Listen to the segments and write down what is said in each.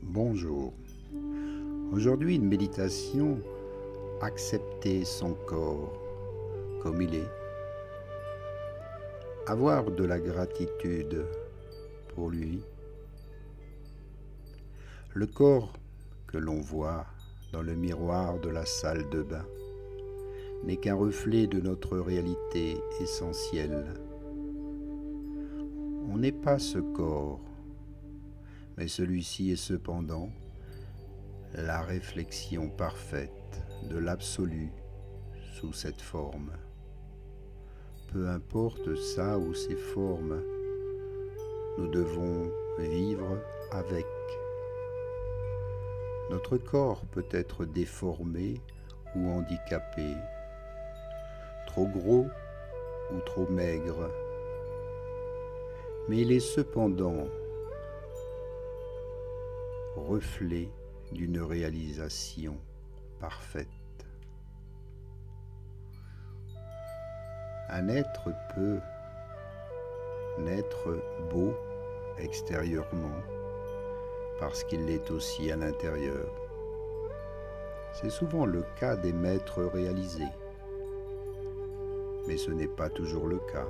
Bonjour. Aujourd'hui, une méditation, accepter son corps comme il est, avoir de la gratitude pour lui. Le corps que l'on voit dans le miroir de la salle de bain n'est qu'un reflet de notre réalité essentielle. On n'est pas ce corps, mais celui-ci est cependant la réflexion parfaite de l'absolu sous cette forme. Peu importe ça ou ses formes, nous devons vivre avec. Notre corps peut être déformé ou handicapé, trop gros ou trop maigre, mais il est cependant reflet d'une réalisation parfaite. Un être peut naître beau extérieurement parce qu'il l'est aussi à l'intérieur. C'est souvent le cas des maîtres réalisés, mais ce n'est pas toujours le cas.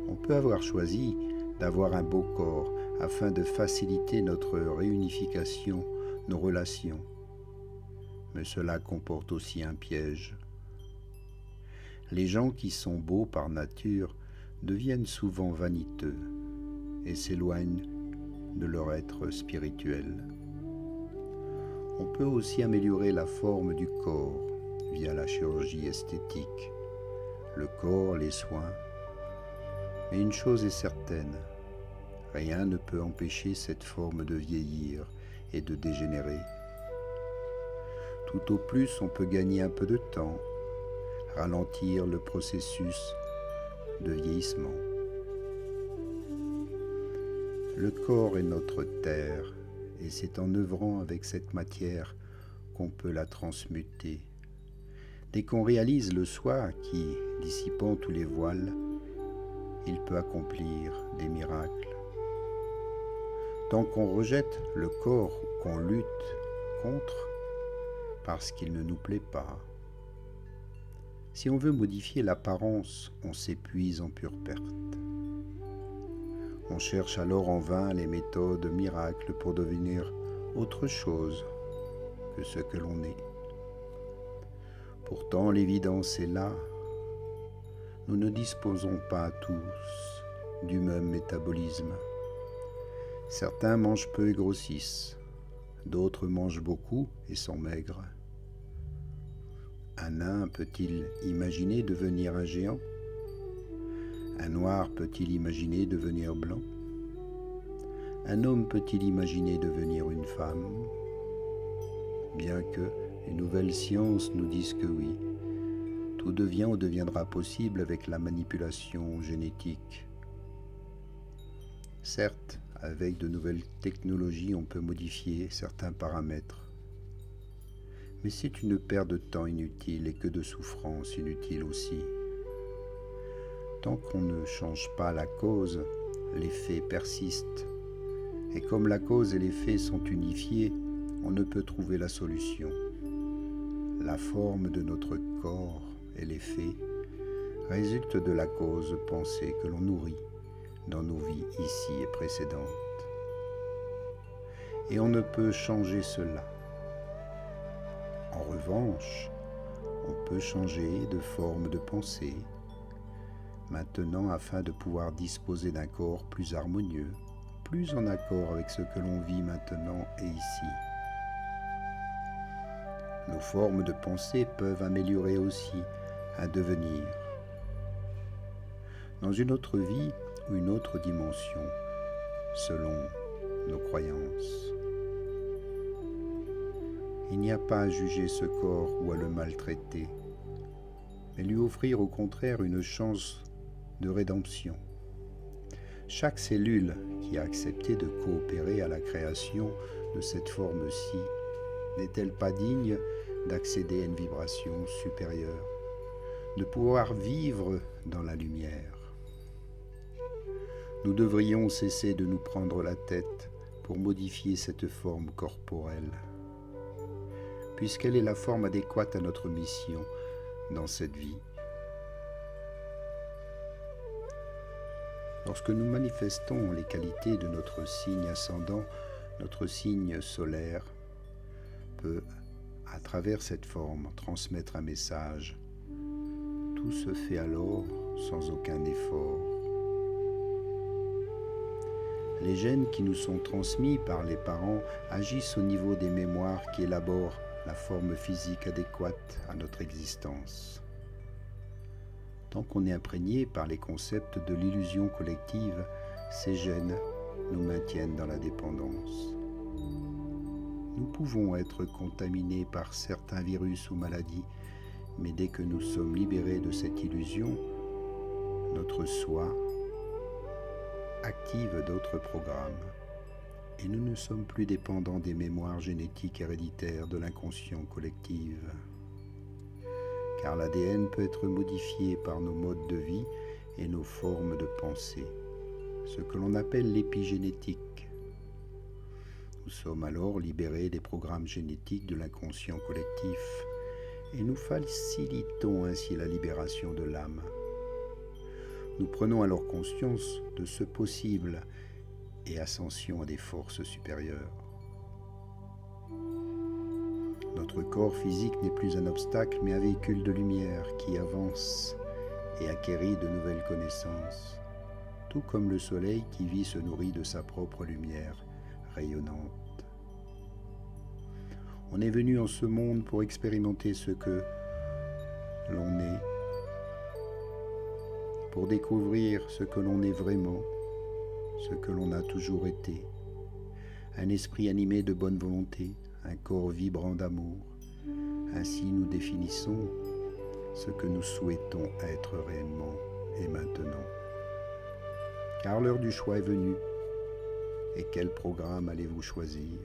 On peut avoir choisi d'avoir un beau corps afin de faciliter notre réunification, nos relations, mais cela comporte aussi un piège. Les gens qui sont beaux par nature deviennent souvent vaniteux et s'éloignent de leur être spirituel. On peut aussi améliorer la forme du corps via la chirurgie esthétique, le corps, les soins. Mais une chose est certaine, rien ne peut empêcher cette forme de vieillir et de dégénérer. Tout au plus, on peut gagner un peu de temps, ralentir le processus de vieillissement. Le corps est notre terre, et c'est en œuvrant avec cette matière qu'on peut la transmuter. Dès qu'on réalise le soi qui, dissipant tous les voiles, il peut accomplir des miracles. Tant qu'on rejette le corps ou qu'on lutte contre, parce qu'il ne nous plaît pas, si on veut modifier l'apparence, on s'épuise en pure perte. On cherche alors en vain les méthodes miracles pour devenir autre chose que ce que l'on est. Pourtant, l'évidence est là. Nous ne disposons pas tous du même métabolisme. Certains mangent peu et grossissent, d'autres mangent beaucoup et sont maigres. Un nain peut-il imaginer devenir un géant? Un noir peut-il imaginer devenir blanc? Un homme peut-il imaginer devenir une femme? Bien que les nouvelles sciences nous disent que oui, tout devient ou deviendra possible avec la manipulation génétique. Certes, avec de nouvelles technologies, on peut modifier certains paramètres, mais c'est une perte de temps inutile et que de souffrance inutile aussi. Tant qu'on ne change pas la cause, l'effet persiste. Et comme la cause et l'effet sont unifiés, on ne peut trouver la solution. La forme de notre corps et l'effet résultent de la cause pensée que l'on nourrit dans nos vies ici et précédentes. Et on ne peut changer cela. En revanche, on peut changer de forme de pensée, maintenant afin de pouvoir disposer d'un corps plus harmonieux, plus en accord avec ce que l'on vit maintenant et ici. Nos formes de pensée peuvent améliorer aussi un devenir dans une autre vie ou une autre dimension, selon nos croyances. Il n'y a pas à juger ce corps ou à le maltraiter, mais lui offrir au contraire une chance de rédemption. Chaque cellule qui a accepté de coopérer à la création de cette forme-ci n'est-elle pas digne d'accéder à une vibration supérieure, de pouvoir vivre dans la lumière? Nous devrions cesser de nous prendre la tête pour modifier cette forme corporelle, puisqu'elle est la forme adéquate à notre mission dans cette vie. Lorsque nous manifestons les qualités de notre signe ascendant, notre signe solaire peut, à travers cette forme, transmettre un message. Tout se fait alors sans aucun effort. Les gènes qui nous sont transmis par les parents agissent au niveau des mémoires qui élaborent la forme physique adéquate à notre existence. Tant qu'on est imprégné par les concepts de l'illusion collective, ces gènes nous maintiennent dans la dépendance. Nous pouvons être contaminés par certains virus ou maladies, mais dès que nous sommes libérés de cette illusion, notre soi active d'autres programmes et nous ne sommes plus dépendants des mémoires génétiques héréditaires de l'inconscient collectif. Car l'ADN peut être modifié par nos modes de vie et nos formes de pensée, ce que l'on appelle l'épigénétique. Nous sommes alors libérés des programmes génétiques de l'inconscient collectif et nous facilitons ainsi la libération de l'âme. Nous prenons alors conscience de ce possible et ascension à des forces supérieures. Notre corps physique n'est plus un obstacle, mais un véhicule de lumière qui avance et acquérit de nouvelles connaissances, tout comme le soleil qui vit se nourrit de sa propre lumière rayonnante. On est venu en ce monde pour expérimenter ce que l'on est, pour découvrir ce que l'on est vraiment, ce que l'on a toujours été, un esprit animé de bonne volonté, un corps vibrant d'amour. Ainsi nous définissons ce que nous souhaitons être réellement et maintenant. Car l'heure du choix est venue. Et quel programme allez-vous choisir?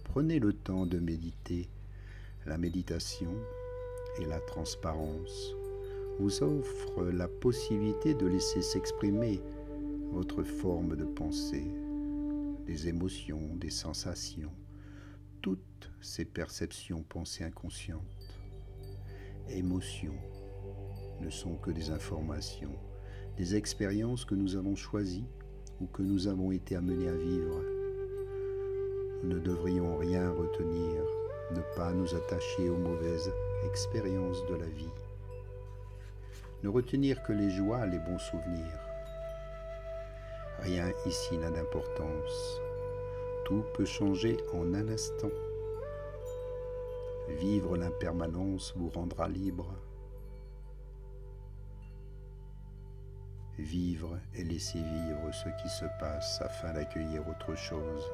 Prenez le temps de méditer. La méditation et la transparence vous offrent la possibilité de laisser s'exprimer votre forme de pensée, des émotions, des sensations, toutes ces perceptions pensées inconscientes. Émotions ne sont que des informations, des expériences que nous avons choisies ou que nous avons été amenés à vivre. Nous ne devrions rien retenir, ne pas nous attacher aux mauvaises expériences de la vie. Ne retenir que les joies, les bons souvenirs. Rien ici n'a d'importance. Tout peut changer en un instant. Vivre l'impermanence vous rendra libre. Vivre et laisser vivre ce qui se passe afin d'accueillir autre chose.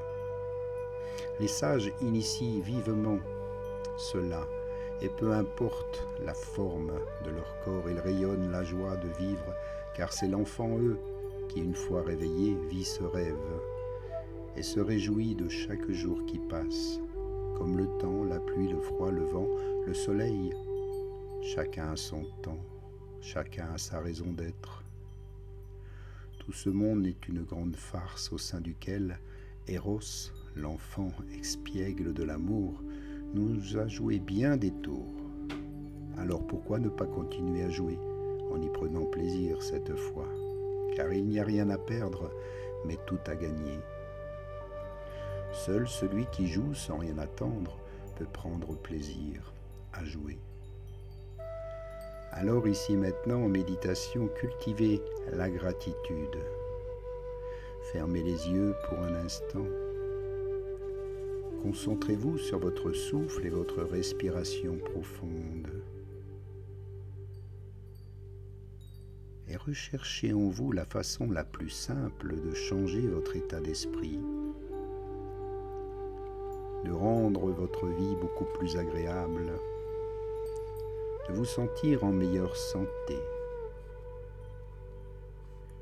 Les sages initient vivement cela et peu importe la forme de leur corps, ils rayonnent la joie de vivre car c'est l'enfant eux qui, une fois réveillé, vit ce rêve et se réjouit de chaque jour qui passe, comme le temps, la pluie, le froid, le vent, le soleil. Chacun a son temps, chacun a sa raison d'être. Tout ce monde est une grande farce au sein duquel Eros, l'enfant expiègle de l'amour, nous a joué bien des tours. Alors pourquoi ne pas continuer à jouer en y prenant plaisir cette fois? Car il n'y a rien à perdre, mais tout à gagner. Seul celui qui joue sans rien attendre peut prendre plaisir à jouer. Alors ici maintenant en méditation, cultivez la gratitude. Fermez les yeux pour un instant. Concentrez-vous sur votre souffle et votre respiration profonde. Et recherchez en vous la façon la plus simple de changer votre état d'esprit, de rendre votre vie beaucoup plus agréable, de vous sentir en meilleure santé.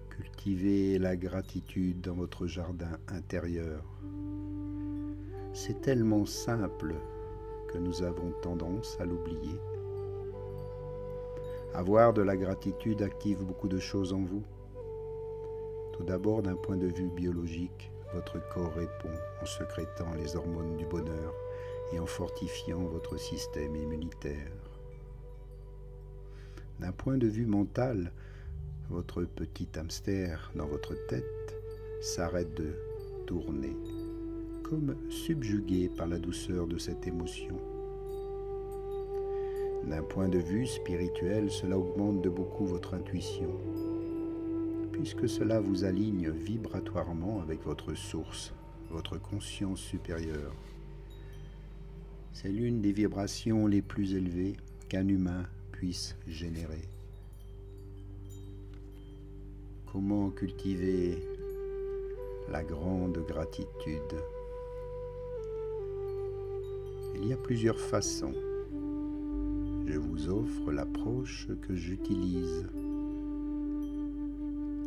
Cultivez la gratitude dans votre jardin intérieur. C'est tellement simple que nous avons tendance à l'oublier. Avoir de la gratitude active beaucoup de choses en vous. Tout d'abord d'un point de vue biologique, votre corps répond en sécrétant les hormones du bonheur et en fortifiant votre système immunitaire. D'un point de vue mental, votre petit hamster dans votre tête s'arrête de tourner, comme subjugué par la douceur de cette émotion. D'un point de vue spirituel, cela augmente de beaucoup votre intuition, puisque cela vous aligne vibratoirement avec votre source, votre conscience supérieure. C'est l'une des vibrations les plus élevées qu'un humain puisse générer. Comment cultiver la grande gratitude? Il y a plusieurs façons. Je vous offre l'approche que j'utilise.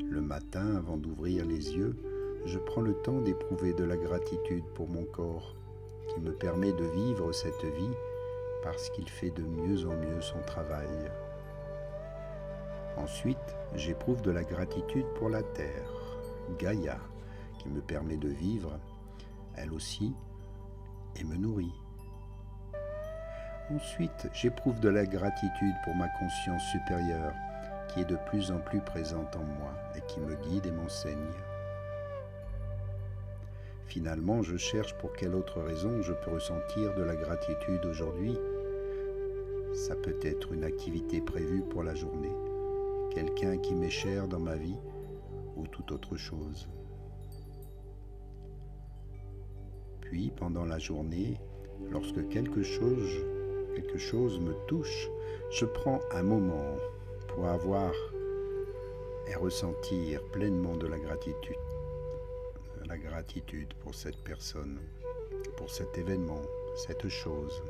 Le matin, avant d'ouvrir les yeux, je prends le temps d'éprouver de la gratitude pour mon corps, qui me permet de vivre cette vie parce qu'il fait de mieux en mieux son travail. Ensuite, j'éprouve de la gratitude pour la terre, Gaïa, qui me permet de vivre, elle aussi, et me nourrit. Ensuite, j'éprouve de la gratitude pour ma conscience supérieure, qui est de plus en plus présente en moi et qui me guide et m'enseigne. Finalement, je cherche pour quelle autre raison je peux ressentir de la gratitude aujourd'hui. Ça peut être une activité prévue pour la journée, quelqu'un qui m'est cher dans ma vie ou toute autre chose. Puis, pendant la journée, lorsque quelque chose me touche, je prends un moment pour avoir et ressentir pleinement de la gratitude pour cette personne, pour cet événement, cette chose.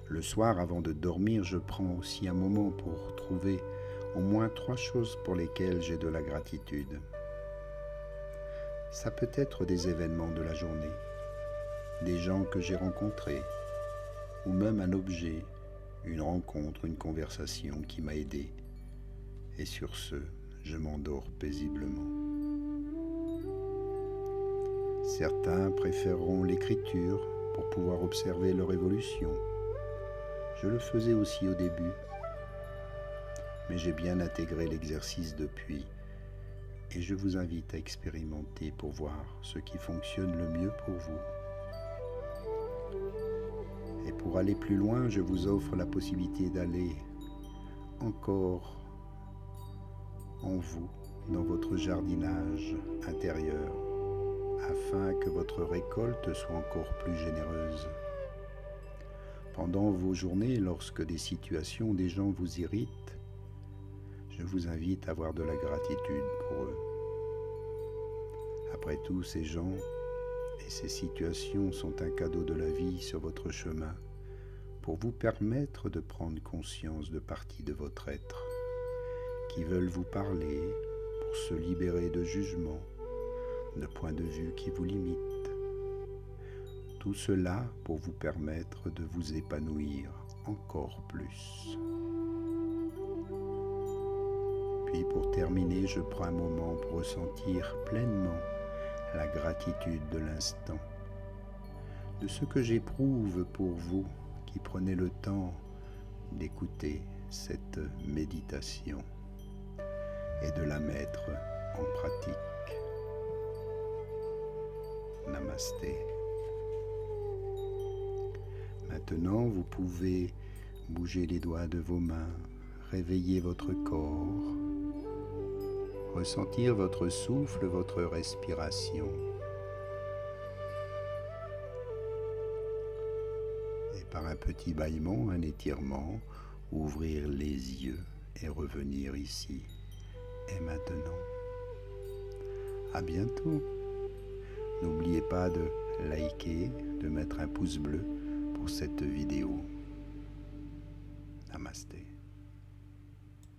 Le soir, avant de dormir, je prends aussi un moment pour trouver au moins 3 choses pour lesquelles j'ai de la gratitude. Ça peut être des événements de la journée, des gens que j'ai rencontrés, ou même un objet, une rencontre, une conversation qui m'a aidé. Et sur ce, je m'endors paisiblement. Certains préféreront l'écriture pour pouvoir observer leur évolution. Je le faisais aussi au début, mais j'ai bien intégré l'exercice depuis et je vous invite à expérimenter pour voir ce qui fonctionne le mieux pour vous. Et pour aller plus loin, je vous offre la possibilité d'aller encore en vous, dans votre jardinage intérieur, afin que votre récolte soit encore plus généreuse. Pendant vos journées, lorsque des situations, des gens vous irritent, je vous invite à avoir de la gratitude pour eux. Après tout, ces gens et ces situations sont un cadeau de la vie sur votre chemin pour vous permettre de prendre conscience de parties de votre être qui veulent vous parler pour se libérer de jugements, de points de vue qui vous limitent. Tout cela pour vous permettre de vous épanouir encore plus. Puis pour terminer, je prends un moment pour ressentir pleinement la gratitude de l'instant, de ce que j'éprouve pour vous qui prenez le temps d'écouter cette méditation et de la mettre en pratique. Namasté. Maintenant, vous pouvez bouger les doigts de vos mains, réveiller votre corps, ressentir votre souffle, votre respiration. Et par un petit bâillement, un étirement, ouvrir les yeux et revenir ici. Et maintenant, à bientôt. N'oubliez pas de liker, de mettre un pouce bleu pour cette vidéo. Namasté.